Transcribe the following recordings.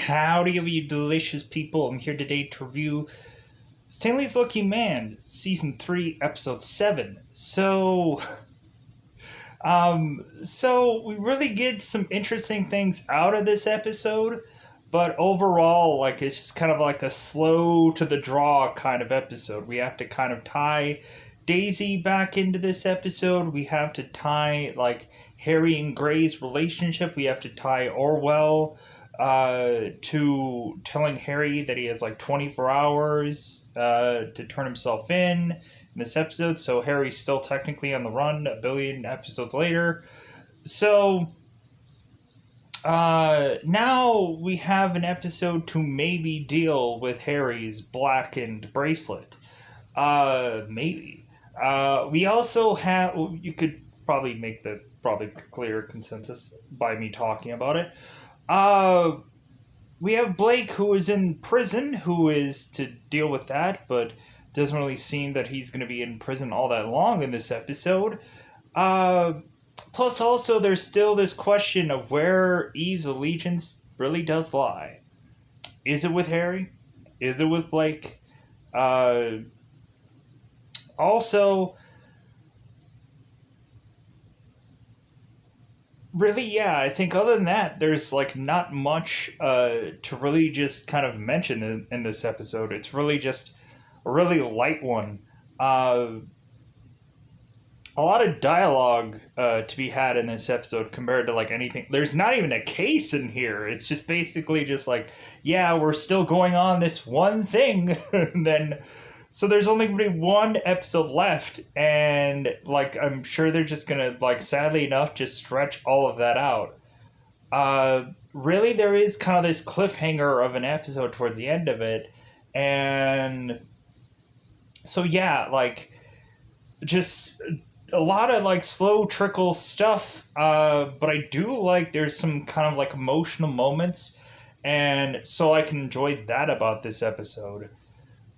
Howdy, you delicious people. I'm here today to review Stanley's Lucky Man, Season 3, Episode 7. So we really get some interesting things out of this episode, but overall, like, it's just kind of like a slow to the draw kind of episode. We have to kind of tie Daisy back into this episode. We have to tie, like, Harry and Gray's relationship. We have to tie Orwell to telling Harry that he has like 24 hours to turn himself in this episode. So Harry's still technically on the run a billion episodes later. So now we have an episode to maybe deal with Harry's blackened bracelet. Maybe. We also have, you could probably make the clear consensus by me talking about it. We have Blake, who is in prison, who is to deal with that, but doesn't really seem that he's going to be in prison all that long in this episode. Plus, also, there's still this question of where Eve's allegiance really does lie. Is it with Harry? Is it with Blake? Also, really, yeah, I think other than that, there's like not much to really just kind of mention in this episode. It's really just a really light one. A lot of dialogue to be had in this episode compared to like anything. There's not even a case in here. It's just basically just like, yeah, we're still going on this one thing. And then, so there's only going to be one episode left, and like I'm sure they're just gonna, like, sadly enough, just stretch all of that out. Really, there is kind of this cliffhanger of an episode towards the end of it, and so yeah, like, just a lot of like slow trickle stuff. But I do like there's some kind of like emotional moments, and so I can enjoy that about this episode.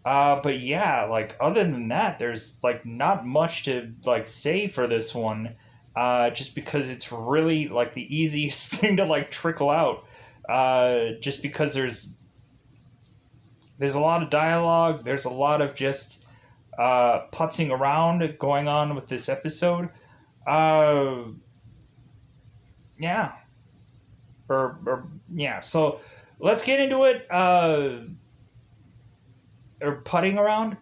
But yeah, like, other than that, there's like not much to like say for this one. Just because it's really like the easiest thing to like trickle out. Just because there's a lot of dialogue, there's a lot of just putzing around going on with this episode. Yeah. Yeah, so let's get into it. Or putting around,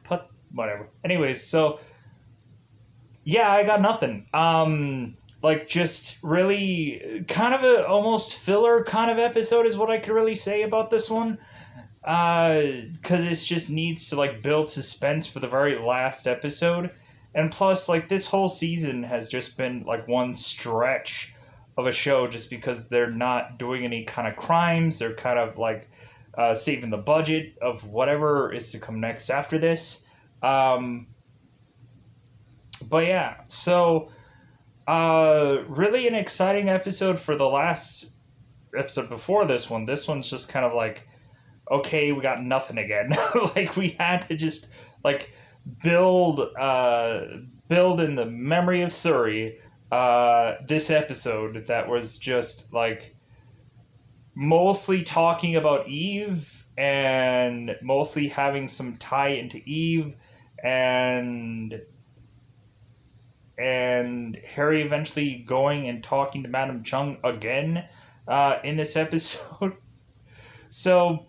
whatever. Anyways, so yeah, I got nothing. Like, just really kind of a almost filler kind of episode is what I could really say about this one. Because it just needs to like build suspense for the very last episode, and plus, like, this whole season has just been like one stretch of a show, just because they're not doing any kind of crimes. They're kind of like saving the budget of whatever is to come next after this. But yeah, so really an exciting episode for the last episode before this one. This one's just kind of like, okay, we got nothing again. Like, we had to just like build in the memory of Surrey this episode that was just like mostly talking about Eve, and mostly having some tie into Eve, and Harry eventually going and talking to Madame Chung again in this episode. So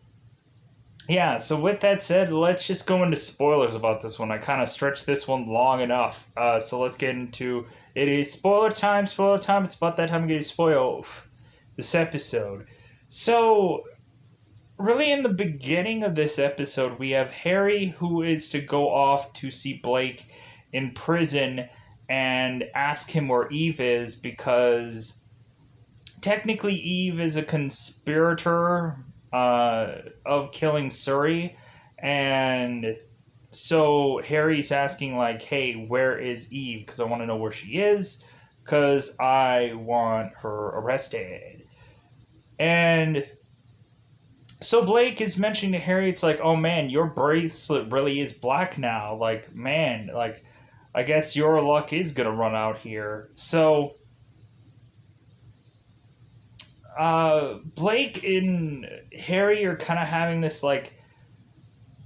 yeah, so with that said, let's just go into spoilers about this one. I kind of stretched this one long enough, so let's get into it. Is spoiler time. It's about that time to get you spoil this episode. So, really, in the beginning of this episode, we have Harry, who is to go off to see Blake in prison and ask him where Eve is, because technically Eve is a conspirator of killing Surrey, and so Harry's asking, like, hey, where is Eve? Because I want to know where she is, because I want her arrested. And so Blake is mentioning to Harry, it's like, oh man, your bracelet really is black now. Like, man, like, I guess your luck is gonna run out here. So Blake and Harry are kind of having this like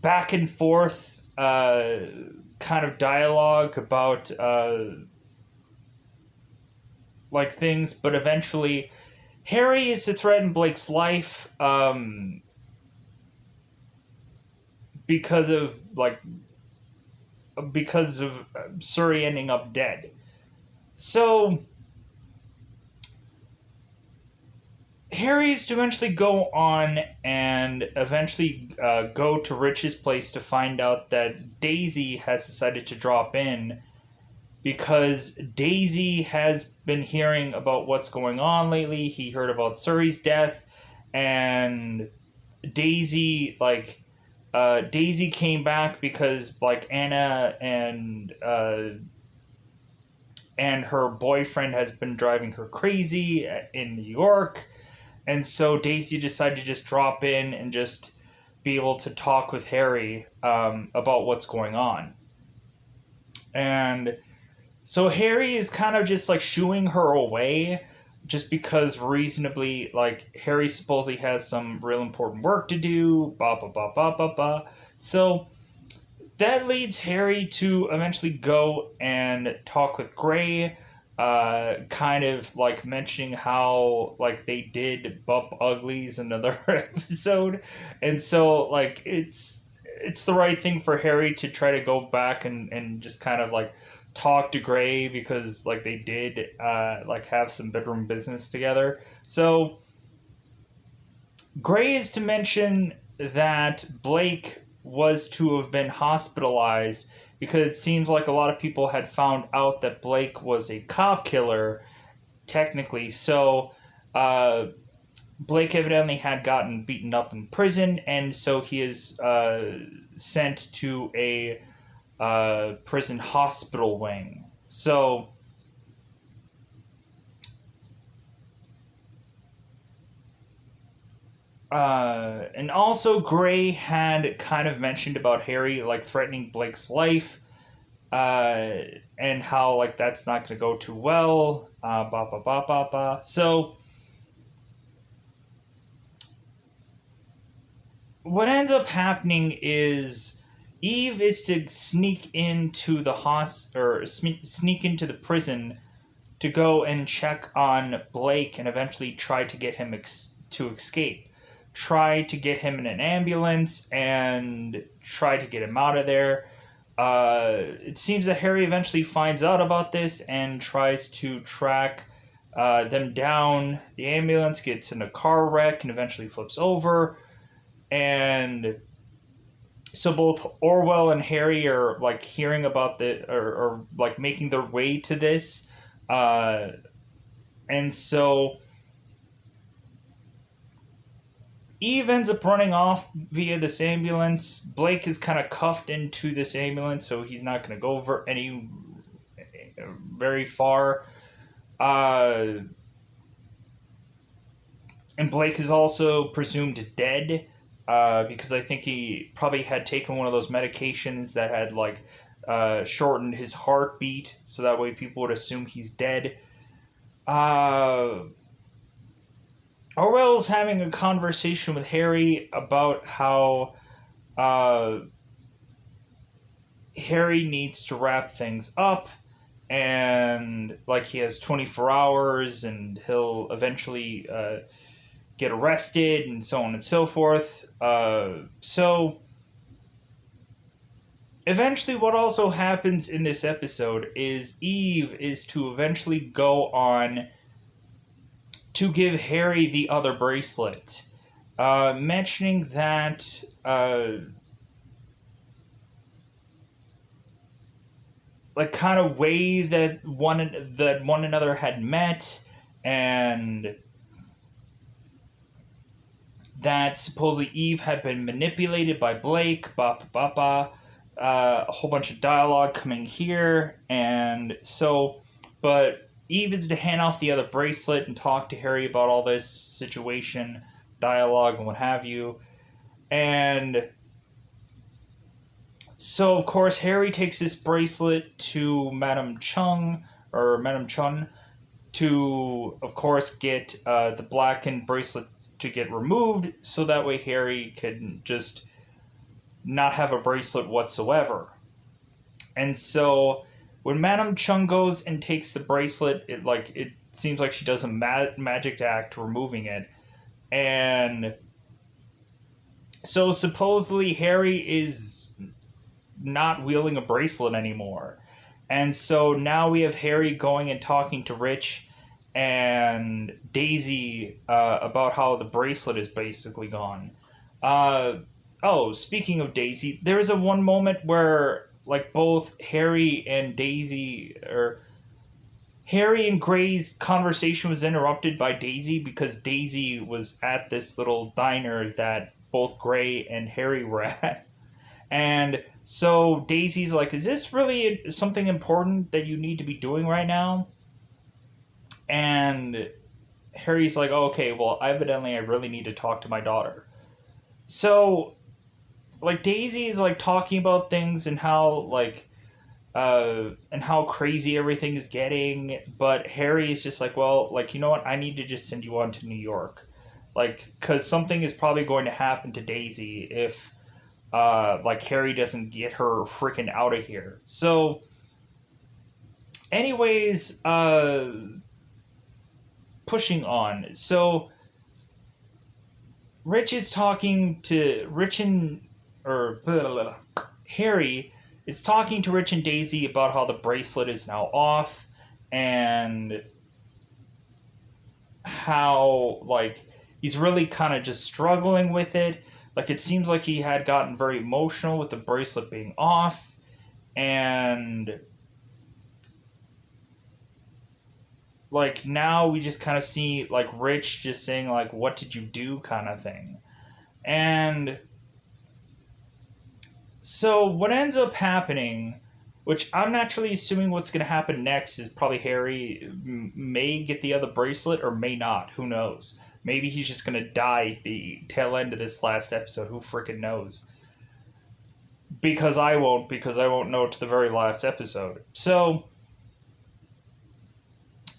back and forth kind of dialogue about like things, but eventually Harry is to threaten Blake's life because of like because of Surrey ending up dead. So Harry's to eventually go on and eventually go to Rich's place to find out that Daisy has decided to drop in because Daisy has been hearing about what's going on lately. He heard about Surrey's death, and Daisy Daisy came back because like Anna and her boyfriend has been driving her crazy in New York. And so Daisy decided to just drop in and just be able to talk with Harry about what's going on. And so Harry is kind of just like shooing her away just because reasonably, like, Harry supposedly has some real important work to do, blah, blah, blah, blah, blah, blah. So that leads Harry to eventually go and talk with Gray, kind of like mentioning how like they did bump uglies in another episode, and so like it's the right thing for Harry to try to go back and just kind of like talk to Gray because like they did like have some bedroom business together. So Gray is to mention that Blake was to have been hospitalized because it seems like a lot of people had found out that Blake was a cop killer, technically. So, Blake evidently had gotten beaten up in prison, and so he is sent to a prison hospital wing. So, and also Gray had kind of mentioned about Harry like threatening Blake's life, uh, and how like that's not going to go too well. Blah blah blah blah blah. So what ends up happening is Eve is to sneak into the sneak into the prison to go and check on Blake and eventually try to get him to escape. Try to get him in an ambulance and try to get him out of there. It seems that Harry eventually finds out about this and tries to track them down. The ambulance gets in a car wreck and eventually flips over. And so both Orwell and Harry are like hearing about or like making their way to this. Uh, and so Eve ends up running off via this ambulance. Blake is kind of cuffed into this ambulance, so he's not going to go over very far. And Blake is also presumed dead because I think he probably had taken one of those medications that had like shortened his heartbeat, so that way people would assume he's dead. Orwell's having a conversation with Harry about how Harry needs to wrap things up, and like he has 24 hours and he'll eventually get arrested and so on and so forth. So eventually what also happens in this episode is Eve is to eventually go on to give Harry the other bracelet, mentioning that like kind of way that one another had met, and that supposedly Eve had been manipulated by Blake. A whole bunch of dialogue coming here, and so, but Eve is to hand off the other bracelet and talk to Harry about all this situation, dialogue, and what have you. And so, of course, Harry takes this bracelet to Madame Chun to, of course, get the blackened bracelet to get removed, so that way Harry can just not have a bracelet whatsoever. And so when Madame Chung goes and takes the bracelet, it seems like she does a magic act removing it, and so supposedly Harry is not wielding a bracelet anymore. And so now we have Harry going and talking to Rich and Daisy about how the bracelet is basically gone. Speaking of Daisy, there's a one moment where like both Harry and Daisy, or Harry and Gray's conversation was interrupted by Daisy because Daisy was at this little diner that both Gray and Harry were at. And so Daisy's like, is this really something important that you need to be doing right now? And Harry's like, oh, okay, well, evidently I really need to talk to my daughter. So, like, Daisy's like talking about things and how crazy everything is getting, but Harry is just like, well, like, you know what, I need to just send you on to New York. Like, because something is probably going to happen to Daisy if like Harry doesn't get her freaking out of here. So, anyways, pushing on. So, Rich is talking to Rich and or blah, blah, blah. Harry is talking to Rich and Daisy about how the bracelet is now off and how like he's really kind of just struggling with it. Like, it seems like he had gotten very emotional with the bracelet being off, and like now we just kind of see like Rich just saying like, what did you do, kind of thing. And so what ends up happening, which I'm naturally assuming what's going to happen next, is probably Harry may get the other bracelet or may not. Who knows? Maybe he's just going to die at the tail end of this last episode. Who freaking knows? Because I won't know to the very last episode. So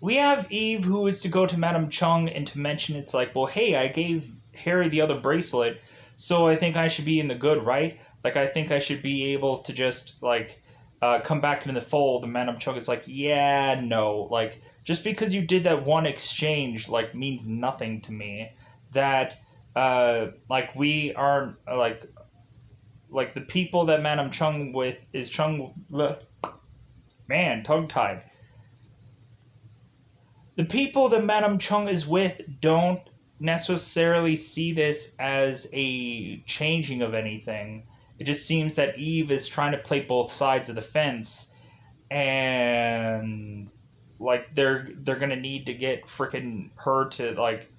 we have Eve, who is to go to Madame Chung and to mention it's like, well, hey, I gave Harry the other bracelet, so I think I should be in the good, right? Like, I think I should be able to just, like, come back into the fold. And Madame Chung is like, yeah, no. Like, just because you did that one exchange, like, means nothing to me. That, like, we aren't, like, the people that Madame Chung with is Chung... Man, tongue-tied. The people that Madame Chung is with don't necessarily see this as a changing of anything. It just seems that Eve is trying to play both sides of the fence, and like they're gonna need to get freaking her to like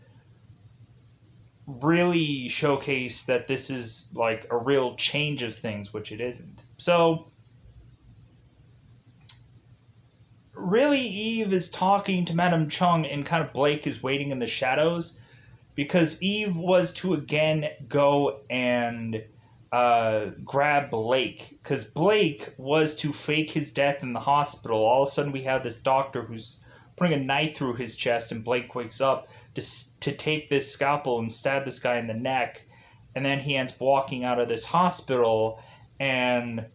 really showcase that this is like a real change of things, which it isn't. So really, Eve is talking to Madame Chung, and kind of Blake is waiting in the shadows, because Eve was to again go and grab Blake, because Blake was to fake his death in the hospital. All of a sudden we have this doctor who's putting a knife through his chest, and Blake wakes up to take this scalpel and stab this guy in the neck, and then he ends up walking out of this hospital, and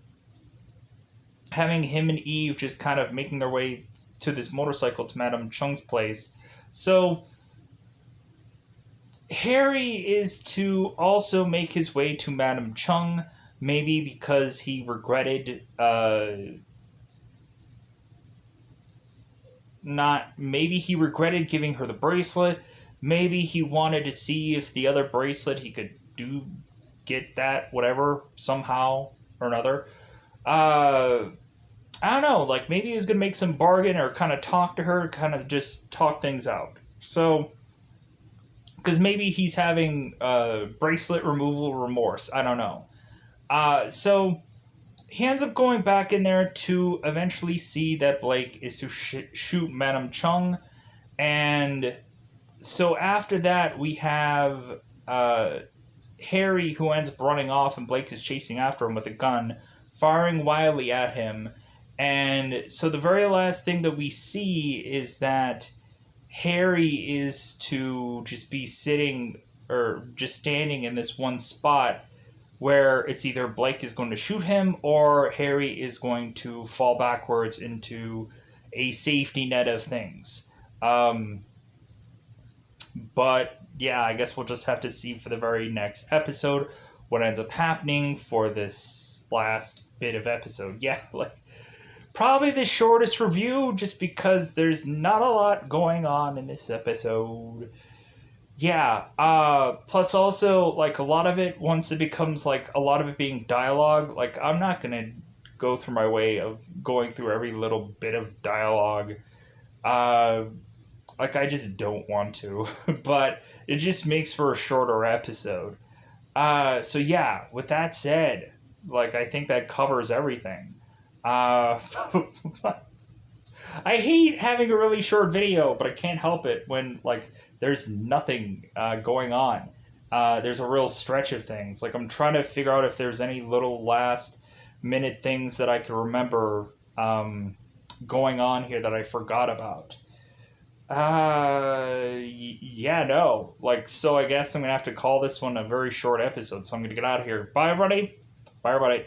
having him and Eve just kind of making their way to this motorcycle to Madame Chung's place. So Harry is to also make his way to Madame Chung, maybe because he regretted giving her the bracelet. Maybe he wanted to see if the other bracelet he could get that, whatever, somehow or another. I don't know, like maybe he was going to make some bargain or kind of talk to her, kind of just talk things out. So, because maybe he's having bracelet removal remorse. I don't know. So he ends up going back in there to eventually see that Blake is to shoot Madame Chung. And so after that, we have Harry, who ends up running off, and Blake is chasing after him with a gun, firing wildly at him. And so the very last thing that we see is that Harry is to just be sitting or just standing in this one spot where it's either Blake is going to shoot him or Harry is going to fall backwards into a safety net of things. But yeah, I guess we'll just have to see for the very next episode what ends up happening for this last bit of episode. Yeah, like probably the shortest review just because there's not a lot going on in this episode. Yeah, plus also like a lot of it once it becomes like a lot of it being dialogue, like I'm not going to go through my way of going through every little bit of dialogue. Uh like I just don't want to, but it just makes for a shorter episode. So yeah, with that said, like I think that covers everything. Uh, I hate having a really short video, but I can't help it when like there's nothing going on. There's a real stretch of things. Like I'm trying to figure out if there's any little last minute things that I can remember going on here that I forgot about. Yeah, no. Like, so I guess I'm gonna have to call this one a very short episode. So I'm gonna get out of here. Bye, everybody. Bye, everybody.